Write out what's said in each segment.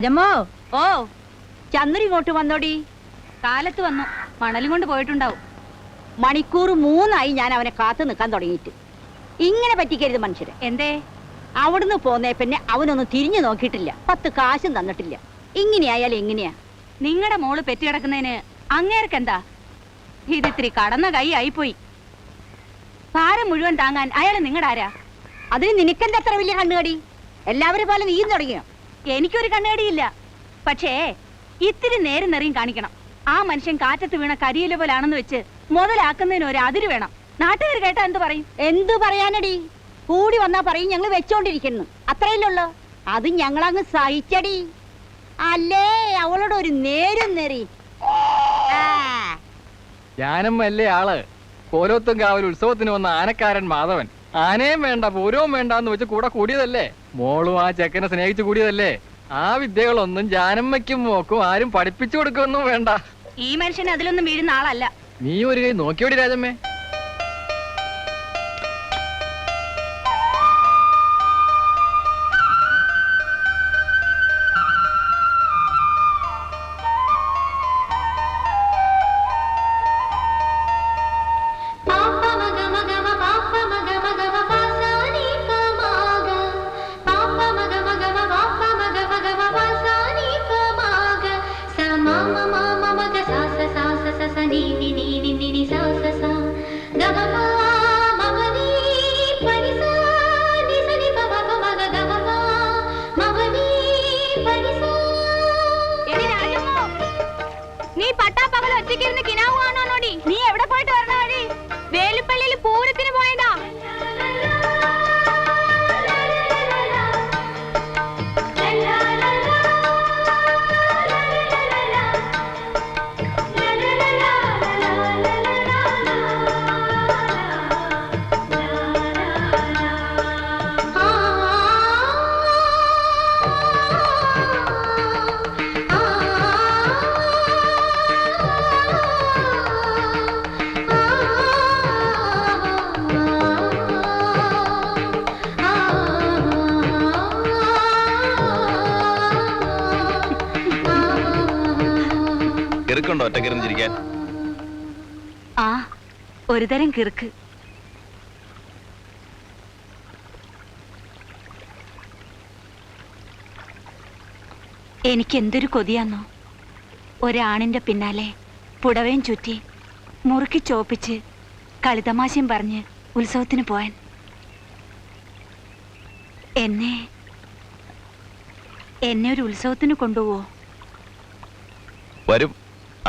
ജമ്മോ ഓ ചന്ദ്ര ഇങ്ങോട്ട് വന്നോടി. കാലത്ത് വന്നു, മണലും കൊണ്ട് പോയിട്ടുണ്ടാവും. മണിക്കൂർ 3 ഞാൻ അവനെ കാത്തു നിൽക്കാൻ തുടങ്ങിയിട്ട്. ഇങ്ങനെ പറ്റിക്കരുത് മനുഷ്യരെ. എന്തേ? അവിടുന്ന് പോന്നേ പിന്നെ അവനൊന്നും തിരിഞ്ഞു നോക്കിയിട്ടില്ല, 10 കാശും തന്നിട്ടില്ല. ഇങ്ങനെയായാലും എങ്ങനെയാ? നിങ്ങളുടെ മോള് പെറ്റിക്കിടക്കുന്നതിന് അങ്ങേർക്കെന്താ? ഇതിത്തിരി കടന്ന കൈ ആയിപ്പോയി. ഭാരം മുഴുവൻ താങ്ങാൻ അയാള് നിങ്ങളുടെ ആരാ? അതിന് നിനക്കെന്താ അത്ര വലിയ കണ്ണുകടി? എല്ലാവരും പോലെ നീയും തുടങ്ങിയോ? എനിക്കൊരു കണ്ണുകടിയില്ല, പക്ഷേ ഇത്തിരി നേരം നെറിയും കാണിക്കണം. ആ മനുഷ്യൻ കാറ്റത്ത് വീണ കരിയില പോലാണെന്ന് വെച്ച് മുതലാക്കുന്നതിന് ഒരു അതിര് വേണം. നാട്ടുകാർ കേട്ടാ എന്ത് പറയും? എന്തു പറയാനടി? കൂടി വന്നാ പറയും ഞങ്ങൾ വെച്ചോണ്ടിരിക്കുന്നു, അത്രയല്ലുള്ളൂ. അത് ഞങ്ങളങ്ങ് സഹിച്ചടി. അല്ലേ അവളോട് ഒരു നേരും നെറി. ഞാനമ്മല്ലേ ആള്. കോലോത്തും കാവൽ ഉത്സവത്തിന് വന്ന ആനക്കാരൻ മാധവൻ. ആനയും വേണ്ട പൂരവും വേണ്ട എന്ന് വെച്ച് കൂടെ കൂടിയതല്ലേ. മോളും ആ ചെക്കനെ സ്നേഹിച്ചു കൂടിയതല്ലേ. ആ വിദ്യകളൊന്നും ജാനമ്മയ്ക്കും മോക്കും ആരും പഠിപ്പിച്ചു കൊടുക്കൊന്നും വേണ്ട. ഈ മനുഷ്യൻ അതിലൊന്നും വീഴുന്ന ആളല്ല. നീ ഒരു കൈ നോക്കിയോടി രാജമ്മേ. നീ എവിടെ പോയിട്ട് വരണ വഴി? വേലുപ്പള്ളിയിൽ പൂരത്തിന് പോയതാ. ആ ഒരുതരം കിറുക്ക്. എനിക്ക് എന്തൊരു കൊതിയാന്നോ, ഒരാണിന്റെ പിന്നാലെ പുടവയും ചുറ്റി മുറുക്കി ചോപ്പിച്ച് കളിതമാശയും പറഞ്ഞ് ഉത്സവത്തിന് പോവാൻ. എന്നെ ഒരു ഉത്സവത്തിന് കൊണ്ടുപോവോ? വരും.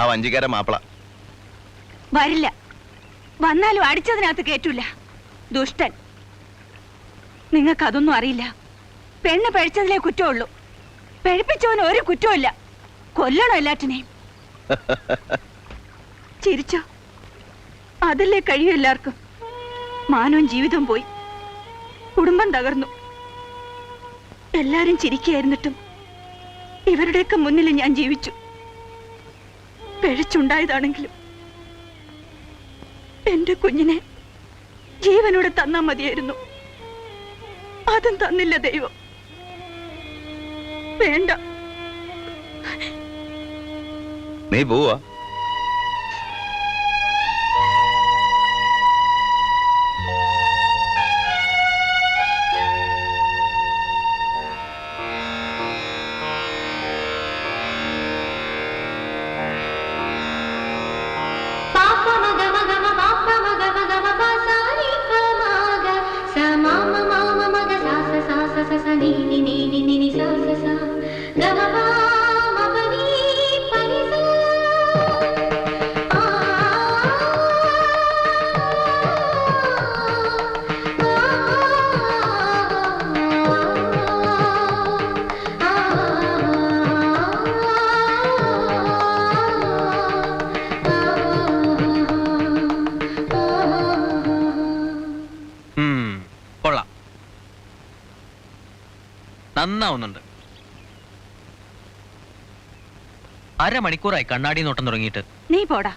ആ വഞ്ചിക്കാര മാപ്പിള വരില്ല. വന്നാലും അടിച്ചതിനകത്ത് കേറ്റൂല. ദുഷ്ടൻ. നിങ്ങൾക്കതൊന്നും അറിയില്ല. പെണ്ണ് പഴിച്ചതിലേ കുറ്റമുള്ളൂ. പഴിപ്പിച്ചവന് ഒരു കുറ്റമില്ല. കൊല്ലണോ എല്ലാറ്റിനെയും? ചിരിച്ചോ? അതല്ലേ കഴിയും എല്ലാവർക്കും. മാനവും ജീവിതവും പോയി, കുടുംബം തകർന്നു. എല്ലാരും ചിരിക്കായിരുന്നിട്ടും ഇവരുടെയൊക്കെ മുന്നിൽ ഞാൻ ജീവിച്ചു. പിഴച്ചുണ്ടായതാണെങ്കിലും എന്റെ കുഞ്ഞിനെ ജീവനോടെ തന്നാ മതിയായിരുന്നു. അതും തന്നില്ല ദൈവം. വേണ്ട. നീ പോവാ? നന്നാവുന്നുണ്ട്. അരമണിക്കൂറായി കണ്ണാടി നോട്ടം തുടങ്ങിയിട്ട്. നീ പോടാ.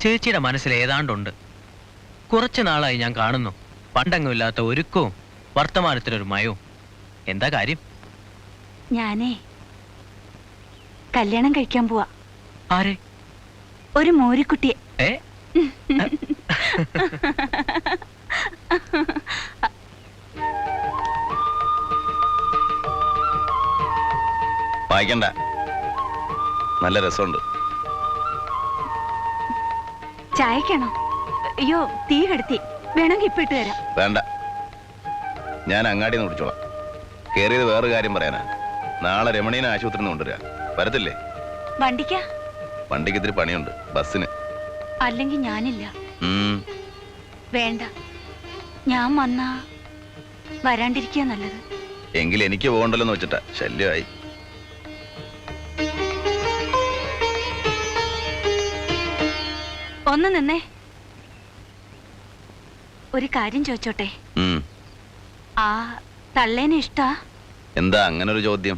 ചേച്ചിയുടെ മനസ്സിൽ ഏതാണ്ടുണ്ട്. കുറച്ചു നാളായി ഞാൻ കാണുന്നു. പണ്ടങ്ങുമില്ലാത്ത ഒരുക്കവും വർത്തമാനത്തിനൊരു മയവും. എന്താ കാര്യം? ഞാനേ കല്യാണം കഴിക്കാൻ പോവാ. ആരെ? ഒരു മോരിക്കുട്ടിയെ. ഏ? വായിക്കണ്ട, നല്ല രസമുണ്ട്. ചായക്കാണോ? അയ്യോ, തീ കെടുത്തി. വേണമെങ്കിൽ ഇപ്പൊ ഇട്ട് തരാം. വേണ്ട, ഞാൻ അങ്ങാടി നിന്ന് കുടിച്ചോളാം. കേറിയത് വേറൊരു കാര്യം പറയാനാ. നാളെ രമണീനെ ആശുപത്രിയിൽ നിന്ന് കൊണ്ടുവരിക. വരത്തില്ലേ? വണ്ടിക്കാ? വണ്ടിക്ക് ഇത്തിരി പണിയുണ്ട്, ബസ്സിന്. അല്ലെങ്കിൽ ഞാനില്ല. ഉം. വേണ്ട, ഞാൻ വന്നാ വരാണ്ടിരിക്കുക നല്ലത്. എങ്കിൽ എനിക്ക് പോകണ്ടല്ലോ എന്ന് വെച്ചിട്ടാ. ശല്യമായി. ഒന്ന് നിന്നേ, ഒരു കാര്യം ചോദിച്ചോട്ടെ? ഉം. ആ തള്ളേനെ ഇഷ്ടാ? എന്താ അങ്ങനെ ഒരു ചോദ്യം?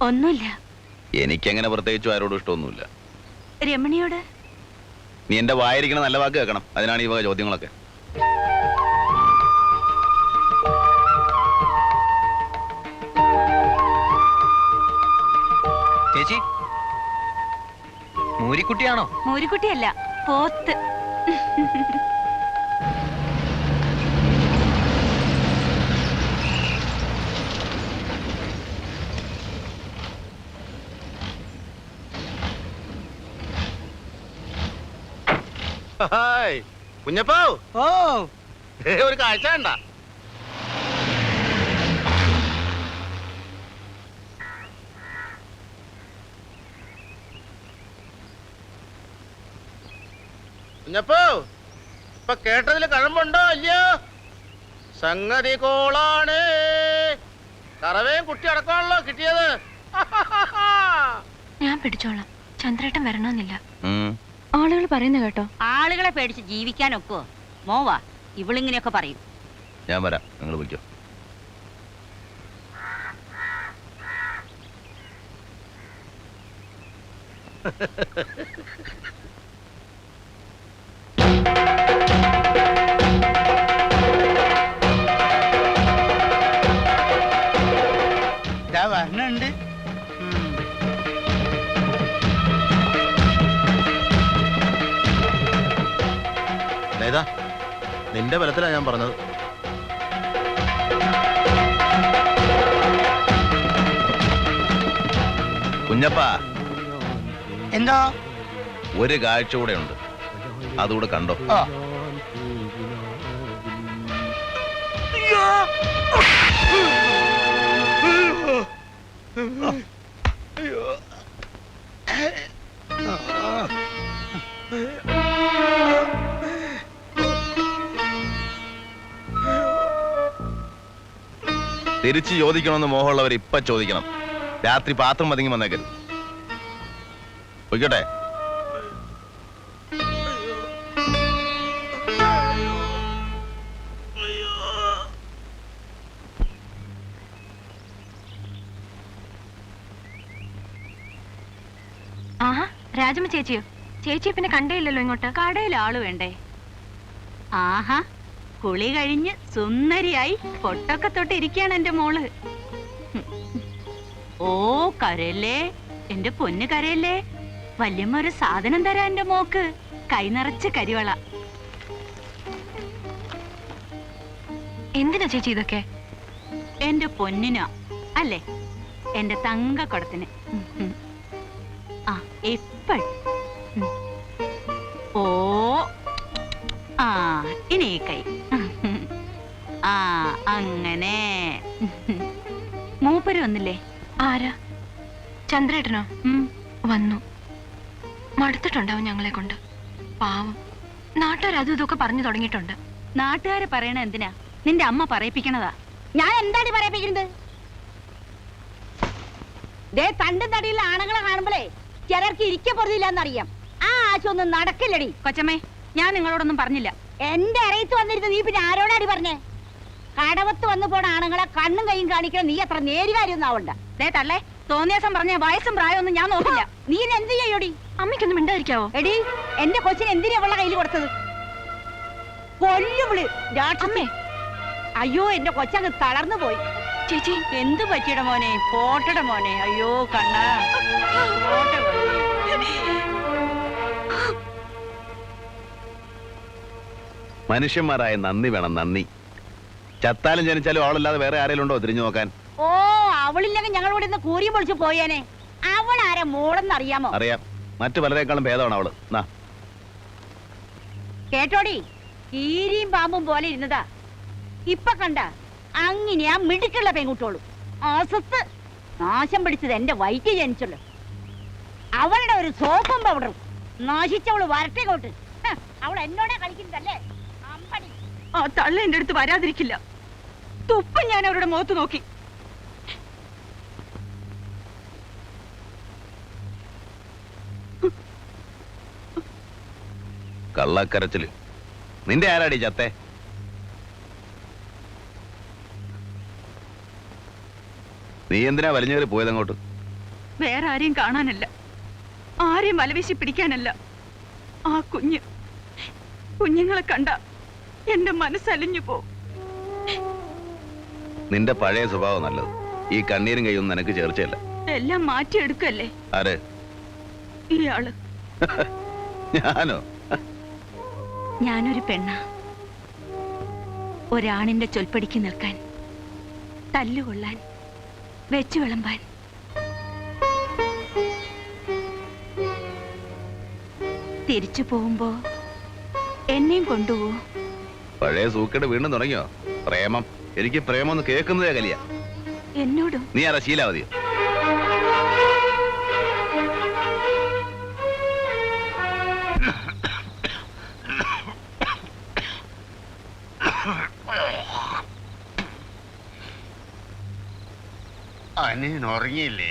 ഒന്നുമില്ല. എനിക്കങ്ങനെ പ്രത്യേകിച്ച് ആരോടും ഇഷ്ടമൊന്നുമില്ല. രമണിയോട്? നീ എന്റെ വായിരിക്കണ നല്ല വാക്ക് കേൾക്കണം. അതിനാണ് ഈ വക ചോദ്യങ്ങളൊക്കെ. ചേച്ചി, മൂരിക്കുട്ടിയാണോ? മോരിക്കുട്ടിയല്ല, പോത്ത്. കുഞ്ഞപ്പോ, ഓ ഒരു കാഴ്ച കണ്ട? കുഞ്ഞപ്പോ, ഇപ്പൊ കേട്ടതില് കഴമ്പുണ്ടോ ഇല്ലയോ? സംഗതി കോളാണ്. കറവേയും കുട്ടി അടക്കമാണല്ലോ കിട്ടിയത്. ഞാൻ പിടിച്ചോളാം. ചന്ദ്രേട്ടൻ വരണമെന്നില്ല. ഉം. ആളുകൾ പറയുന്ന കേട്ടോ. ആളുകളെ പേടിച്ച് ജീവിക്കാനൊക്കോ? മോവാ, ഇവളിങ്ങനെയൊക്കെ പറയും. ഞാൻ വരാം, നിങ്ങൾ വിളിക്കോ. വരണുണ്ട്. നിന്റെ ബലത്തിലാ ഞാൻ പറഞ്ഞത്. കുഞ്ഞപ്പാ, എന്താ? ഒരു കാഴ്ച കൂടെ ഉണ്ട്, അതുകൂടെ കണ്ടോ. തിരിച്ചു ചോദിക്കണമെന്ന് മോഹമുള്ളവർ ഇപ്പൊ ചോദിക്കണം. രാത്രി പാത്രം പതുങ്ങി വന്നേക്കരുത്. പോയിക്കോട്ടെ. ആഹാ, രാജമ്മ ചേച്ചിയോ? ചേച്ചിയെ പിന്നെ കണ്ടേയില്ലല്ലോ ഇങ്ങോട്ട്. കടയിൽ ആള് വേണ്ടേ? ആഹാ, കുളി കഴിഞ്ഞ് സുന്ദരിയായി പൊട്ടൊക്കെ തൊട്ട് ഇരിക്കുകയാണ് എന്റെ മോള്. ഓ, കരയല്ലേ എന്റെ പൊന്ന്, കരയല്ലേ. വല്യമ്മ ഒരു സാധനം തരാ എന്റെ മോക്ക്. കൈ നിറച്ച് കരിവള. എന്തിനാ ചേച്ചി ഇതൊക്കെ? എന്റെ പൊന്നിനാ, അല്ലേ? എന്റെ തങ്കക്കുടത്തിന്. ആ, എപ്പോഴും. ഓ, ആ, ഇനി ഈ കൈ. ആ, അങ്ങനെ. മൂപ്പര് വന്നില്ലേ? ആരാ? ചന്ദ്രേട്ടനോ? വന്നു. മടുത്തിട്ടുണ്ടാവും ഞങ്ങളെ കൊണ്ട്. പാവം, നാട്ടുകാർ അതും ഇതൊക്കെ പറഞ്ഞു തുടങ്ങിയിട്ടുണ്ട്. നാട്ടുകാരെ പറയണ എന്തിനാ? നിന്റെ അമ്മ പറയിപ്പിക്കണതാ. ഞാൻ എന്താണ് പറയിപ്പിക്കുന്നത്? ദേ, തണ്ടും തടിയുള്ള ആണുങ്ങളെ കാണുമ്പോഴേ ചിലർക്ക് ഇരിക്ക പൊറുതിയില്ലെന്നറിയാം. ആ ആശയൊന്നും നടക്കില്ലടി. കൊച്ചമ്മേ, ഞാൻ നിങ്ങളോടൊന്നും പറഞ്ഞില്ല. എന്റെ അറയത്ത് വന്നിരുന്ന നീ പിന്നെ ആരോടാടി പറഞ്ഞേ? കടവത്ത് വന്നു പോണ ആണുങ്ങളെ കണ്ണും കൈയും കാണിക്കണം. നീ അത്ര നേരുകാര്യൊന്നും ആവണ്ട. ദേ തള്ളേ, തോന്നിയാസം പറഞ്ഞ വയസ്സും പ്രായമൊന്നും ഞാൻ നോക്കില്ല. നീ എന്ത് ചെയ്യോടി? അമ്മയ്ക്കൊന്നും മിണ്ടായിരിക്കാവോ? എടി, എന്റെ കൊച്ചിന് എന്തിനാ അവളുടെ കയ്യിൽ കൊടുത്തത്? കൊല്ലുവിളി രാക്ഷസേ. അമ്മേ, അയ്യോ, എന്റെ കൊച്ചങ്ങ് തളർന്നു പോയി. ചേച്ചി എന്ത് പറ്റിയട മോനെ? പോട്ടട മോനെ. അയ്യോ കണ്ണ. മനുഷ്യന്മാരായ നന്ദി വേണം, നന്ദി. ചത്താലും ജനിച്ചാലും അവളല്ലാതെ വേറെ ആരെങ്കിലും ഉണ്ടോ തിരിഞ്ഞു നോക്കാൻ? ഓ, അവളില്ലെങ്കിൽ ഞങ്ങൾ ഇവിടെ നിന്ന് കൂരി പൊളിച്ച് പോയേനെ. അവൾ ആരാ മോളെന്നറിയാമോ? അറിയാം. മറ്റു പലരെക്കാളും ഭേദമാണ് അവള്. കേട്ടോടി, ഈരിയും പാമ്പും പോലെ ഇരുന്നതാ. ഇപ്പൊ കണ്ട അങ്ങനെയാ മിടുക്കുള്ള പെൺകുട്ടിയോളൂ. ആസത്ത് നാശം പിടിച്ചത് എന്റെ വയറ്റ് ജനിച്ചുള്ളു. അവളുടെ ഒരു സോപ്പും പൗഡറും നാശിച്ചവള് വരട്ടെ കോട്ട്. അവൾ എന്നോടെ കളിക്കുന്നതല്ലേ അമ്പടി. ആ തള്ള എന്റെ അടുത്ത് വരാതിരിക്കില്ല. തുപ്പം ഞാൻ അവരുടെ മുഖത്ത് നോക്കി. കള്ളക്കരച്ചില്. നിന്റെ ആരാടി ചത്തേ? നീ എന്തിനാ വലിഞ്ഞു കയറി പോയതങ്ങോട്ട്? വേറെ ആരെയും കാണാനല്ല, ആരെയും വലവീശി പിടിക്കാനല്ല. ആ കുഞ്ഞുങ്ങളെ കണ്ട എന്റെ മനസ്സലിഞ്ഞു പോ. നിന്റെ പഴയ സ്വഭാവം നല്ലത്. ഈ കണ്ണീരും കൈയൊന്നും നിനക്ക് ചേർച്ചയല്ല. എല്ലാം മാറ്റിയെടുക്കല്ലേ ആര്? ഇയാള്. ഞാനോ? ഞാനൊരു പെണ്ണ. ഒരാണിന്റെ ചൊൽപ്പടിക്ക് നിൽക്കാൻ, തല്ലുകൊള്ളാൻ, വെച്ചു വിളമ്പാൻ. തിരിച്ചു പോകുമ്പോ എന്നെയും കൊണ്ടുപോകും. പഴയ സൂക്കേട് വീണ്ടും തുടങ്ങിയോ? പ്രേമം. എനിക്ക് പ്രേമം ഒന്ന് കേൾക്കുന്നതേ കലിയ. എന്നോടും. നീ ആരാ? ശീലാവതിയോ? അനിയൻ ഉറങ്ങിയില്ലേ?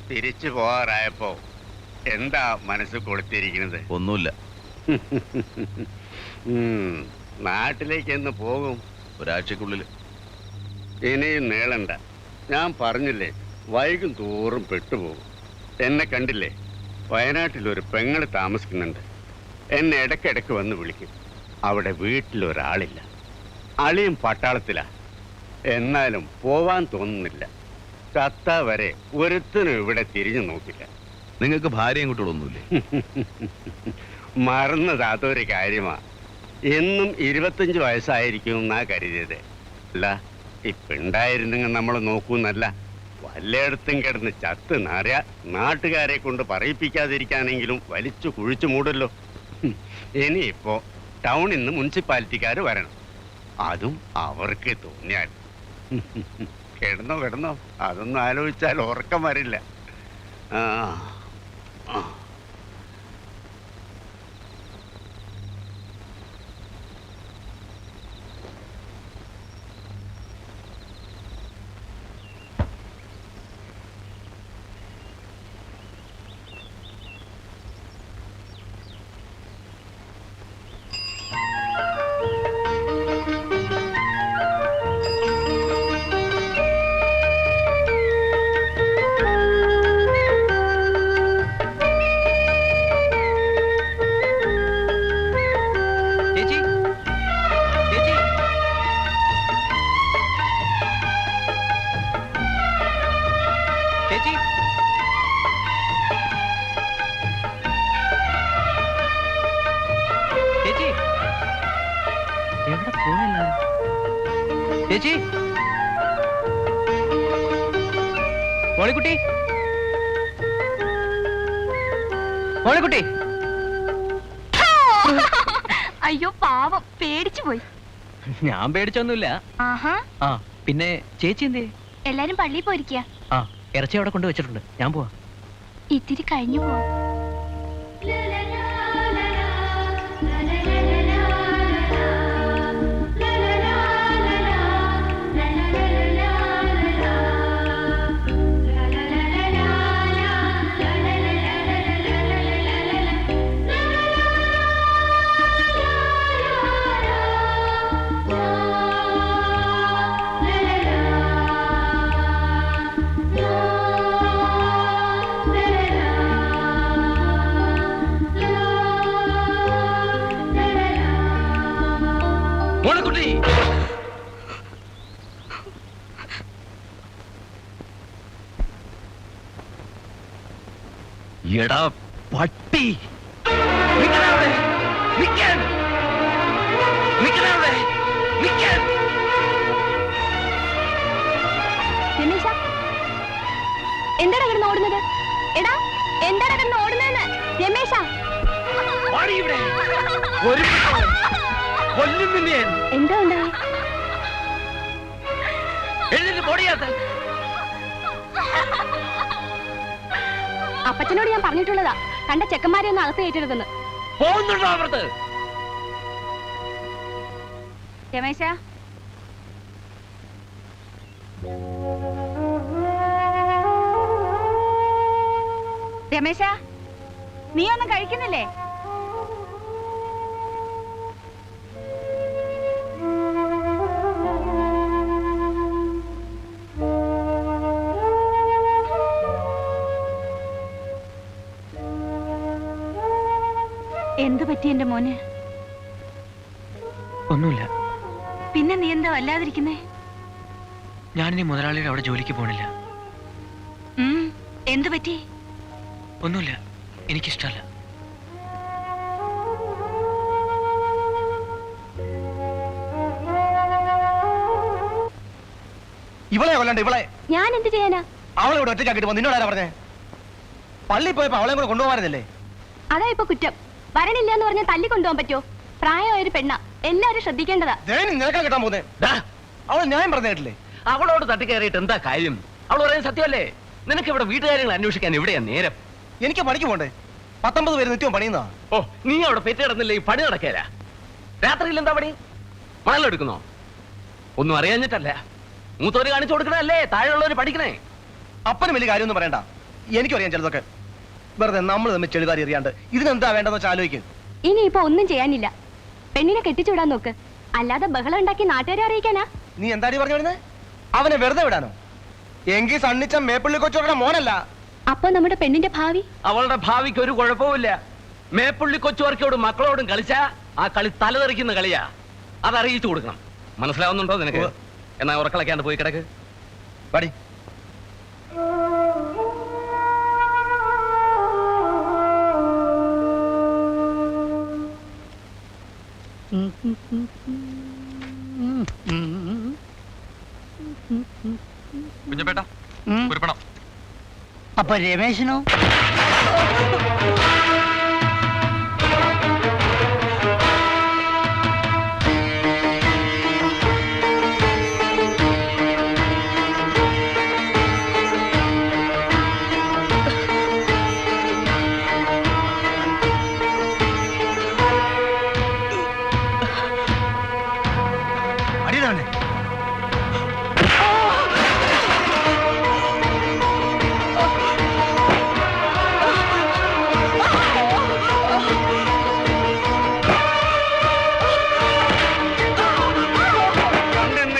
തിരിച്ചു പോകാറായപ്പോ എന്താ മനസ്സ് കൊളുത്തിരിക്കുന്നത്? ഒന്നുമില്ല. നാട്ടിലേക്ക് എന്ന് പോകും? ഒരാഴ്ചക്കുള്ളിൽ. ഇനിയും നീളണ്ട. ഞാൻ പറഞ്ഞില്ലേ, വൈകും തോറും പെട്ടുപോകും. എന്നെ കണ്ടില്ലേ? വയനാട്ടിൽ ഒരു പെങ്ങള് താമസിക്കുന്നുണ്ട്. എന്നെ ഇടയ്ക്കിടയ്ക്ക് വന്ന് വിളിക്കും. അവിടെ വീട്ടിലൊരാളില്ല. അളിയും പട്ടാളത്തിലാ. എന്നാലും പോവാൻ തോന്നുന്നില്ല. ചത്ത വരെ ഒരുത്തനും ഇവിടെ തിരിഞ്ഞു നോക്കില്ല. നിങ്ങൾക്ക് ഭാര്യയും കുട്ടികളൊന്നുമില്ലേ? മറന്നത് അതൊരു കാര്യമാ. എന്നും 25 വയസ്സായിരിക്കും എന്നാ കരുതിയത്. അല്ല, ഇപ്പുണ്ടായിരുന്നെങ്കിൽ നമ്മൾ നോക്കൂന്നല്ല. വല്ലയിടത്തും കിടന്ന് ചത്ത് നാറിയ നാട്ടുകാരെ കൊണ്ട് പറയിപ്പിക്കാതിരിക്കാനെങ്കിലും വലിച്ചു കുഴിച്ചു മൂടല്ലോ. ഇനിയിപ്പോ ടൗണിൽ നിന്ന് മുനിസിപ്പാലിറ്റിക്കാർ വരണം. അതും അവർക്ക് തോന്നിയാൽ. കിടന്നോ, അതൊന്നും ആലോചിച്ചാൽ ഉറക്കം വരില്ല. ആ ചേച്ചി, മോളിക്കുട്ടി, മോളിക്കുട്ടി. അയ്യോ പാവം, പേടിച്ചു പോയി. ഞാൻ പേടിച്ചൊന്നുമില്ല. ആഹാ, ആ പിന്നെ ചേച്ചി എന്തേ? എല്ലാരും പള്ളിയിൽ പോയിരിക്കുക. ആ, ഇറച്ചി അവിടെ കൊണ്ട് വെച്ചിട്ടുണ്ട്. ഞാൻ പോവാ. ഇത്തിരി കഴിഞ്ഞു പോവാ. എടാ പട്ടി നിക്കണവിടെ. നിക്കാൻ. നിക്കണവിടെ. നിക്കാൻ. രമേശ എന്താടാ കിടന്ന് ഓടുന്നത്? എടാ എന്താടാ കിടന്ന് ഓടുന്നതെന്ന്? രമേശ വാടി ഇവിടെ. ഒരു കൊല്ലും നിന്നെ. എന്താ ഉണ്ടായി? എഴുന്നേറ്റ് പൊടിയാത്ത. അപ്പച്ചനോട് ഞാൻ പറഞ്ഞിട്ടുള്ളതാ, കണ്ട ചെക്കന്മാരെ ഒന്ന് അകത്ത് കയറ്റരുതെന്ന്. പോകുന്നുണ്ടോ അപ്പുറത്ത്? രമേശ രമേശ നീ ഒന്നും കഴിക്കുന്നില്ലേ? എന്തു പറ്റി എന്റെ മോന്? ഒന്നുമില്ല. പിന്നെ നീ എന്താ വല്ലാതിരിക്കുന്നേ? ഞാനിനി മുതലാളിയുടെ അവിടെ ജോലിക്ക് പോണില്ല. എന്തു പറ്റി? ഒന്നുമില്ല, എനിക്കിഷ്ടമല്ല. ഇവളെ കൊല്ലണ്ട, ഇവളെ. ഞാൻ എന്ത് ചെയ്യാനാ? അവളെ ഇവിടെ ഒറ്റയ്ക്കാക്കിട്ട് പോ. നിന്നോടാരാ പറഞ്ഞേ? പള്ളി പോയപ്പോ അവളെ കൂടെ കൊണ്ടുപോകാറില്ലേ? അതാ ഇപ്പൊ കുറ്റം. വരണില്ല എന്ന് പറഞ്ഞാൽ തല്ലി കൊണ്ടുപോകാൻ പറ്റുമോ? പ്രായമായൊരു പെണ്ണ, എല്ലാരും ശ്രദ്ധിക്കേണ്ടതാ. നിനക്കാ കിട്ടാൻ പോകുന്നേ. അവൾ ന്യായം പറഞ്ഞു കേട്ടില്ലേ? അവളോട് തട്ടിക്കയറിയിട്ട് എന്താ കാര്യം? അവൾ പറയുന്നത് സത്യമല്ലേ? നിനക്ക് ഇവിടെ വീട്ടുകാര്യങ്ങൾ അന്വേഷിക്കാൻ എവിടെയാ നേരം? എനിക്ക് പണിക്ക് പോണ്ടേ? 19 പേര് നിത്യവും പണിയുന്നതാ. ഓ, നീ അവിടെ പെറ്റ് കിടന്നില്ലേ? ഈ പണി നടക്കേല. രാത്രിയിൽ എന്താ പണി? മണലെടുക്കുന്നോ? ഒന്നും അറിയാഞ്ഞിട്ടല്ല, മൂത്തോര് കാണിച്ചു കൊടുക്കണല്ലേ താഴെയുള്ളവര് പഠിക്കണേ. അപ്പനും വലിയ കാര്യമൊന്നും പറയണ്ട, എനിക്കും അറിയാം ചിലതൊക്കെ. വെറുതെ നമ്മൾ തമ്മിൽ ചെളികാരി അറിയാണ്ട് ഇതിനെന്താ വേണ്ടെന്ന് വെച്ചാൽ ആലോചിക്കും. ഇനിയിപ്പോ ഒന്നും ചെയ്യാനില്ല. പെണ്ണിനെ കെട്ടിച്ചുവിടാൻ നോക്ക്, അല്ലാതെ ബഹളം ഉണ്ടാക്കി നാട്ടുകാരെ അറിയിക്കാനാ? നീ എന്താടി പറഞ്ഞു വരുന്നത്? അവനെ വെറുതെ വിടാനോ? എങ്കിൽ സണ്ണിച്ച മേപ്പള്ളി കൊച്ചോടെ മോനല്ല. അപ്പൊ നമ്മുടെ പെണ്ണിന്റെ ഭാവി? അവളുടെ ഭാവിക്ക് ഒരു കുഴപ്പവുമില്ല. മേപ്പുള്ളി കൊച്ചുവർക്കോടും മക്കളോടും കളിച്ചാ ആ കളി തലതെറിക്കുന്ന കളിയാ. അത് അറിയിച്ചു കൊടുക്കണം. മനസ്സിലാവുന്നുണ്ടോ നിനക്ക്? എന്നാ ഉറക്കളക്കാണ്ട് പോയി കിടക്ക്. പടി. കുഞ്ഞപ്പേട്ട കുരുപ്പണം. അപ്പൊ രമേശനോ? അടിയതാണ്.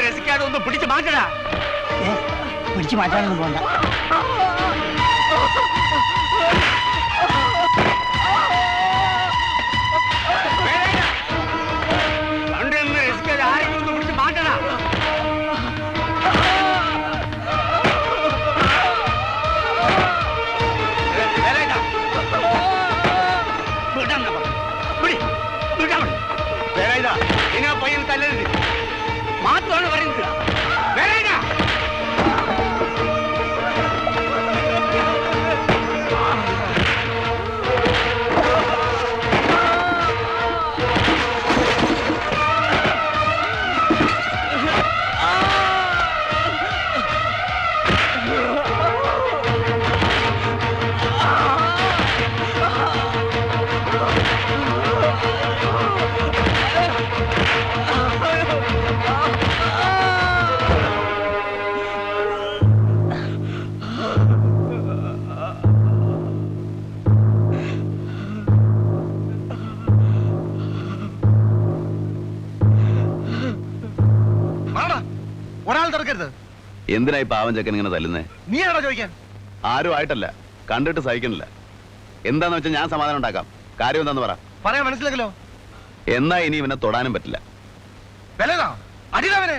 രസിക്കാതെ ഒന്ന് പിടിച്ചു മാറ്റടാ. പിടിച്ചു മാറ്റാനൊന്നും പോണ്ട. കണ്ടെന്ന് രസിക്കാതെ ആരെങ്കിലും ഒന്ന് പിടിച്ച് മാറ്റടാ. ഇനി പയ്യൻ തല്ലരുത് മാത്രമാണ് പറയുന്നത്. ഒരാൾ തുറക്കരുത്. എന്തിനായി പാവം ചെക്കൻ ഇങ്ങനെ തല്ലുന്നേ? നീ ആണോ ചോദിക്കാൻ? ആരും ആയിട്ടല്ല, കണ്ടിട്ട് സഹിക്കണില്ല. എന്താന്ന് വെച്ചാൽ ഞാൻ സമാധാനം ഉണ്ടാക്കാം. കാര്യം എന്താന്ന് പറ. പറയാൻ മനസ്സിലാക്കല്ലോ. എന്നാ ഇനി ഇവനെ തൊടാനും പറ്റില്ല. വിലതാ അടിയവനെ.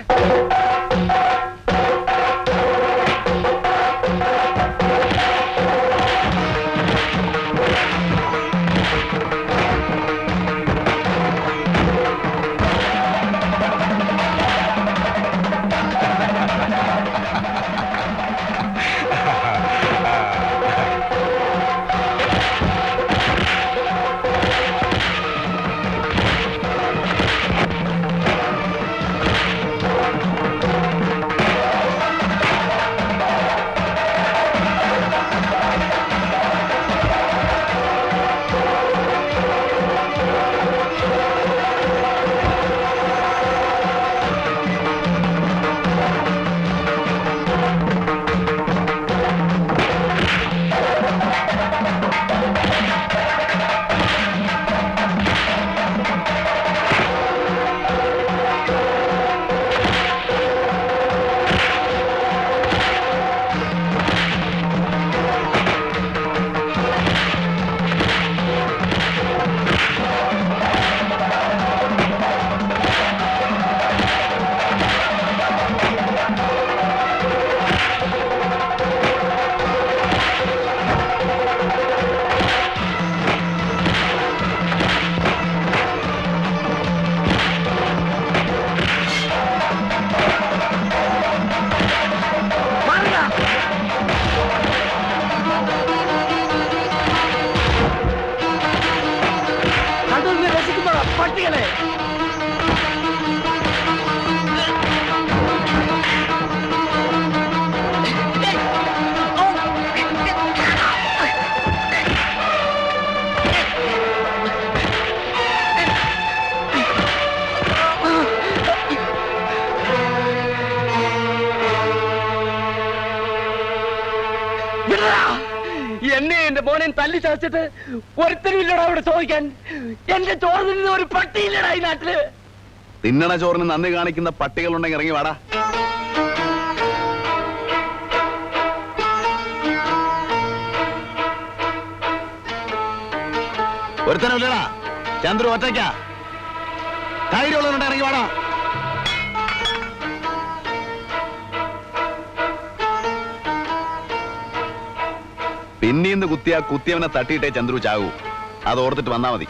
എന്നെ എന്റെ മോനെയും തല്ലി ചതച്ചിട്ട് ഒരുത്തരുമില്ലടാ ഇവിടെ ചോദിക്കാൻ. എന്റെ ചോറ് തിന്നുന്ന ഒരു പട്ടിയില്ലടാ ഈ നാട്ടില്. തിന്നണ ചോറിന് നന്ദി കാണിക്കുന്ന പട്ടികളുണ്ടെങ്കിൽ ഇറങ്ങി വാടാ. ഒരുത്തനമില്ലടാ, ചന്ദ്രു ഒറ്റയ്ക്കാ. ധൈര്യമുള്ളവരുണ്ട്, ഇറങ്ങി വാടാ. പിന്നീന്ന് കുത്തിയവനെ തട്ടിയിട്ടേ ചന്ദ്രു ചാകൂ. അത് ഓർത്തിട്ട് വന്നാ മതി.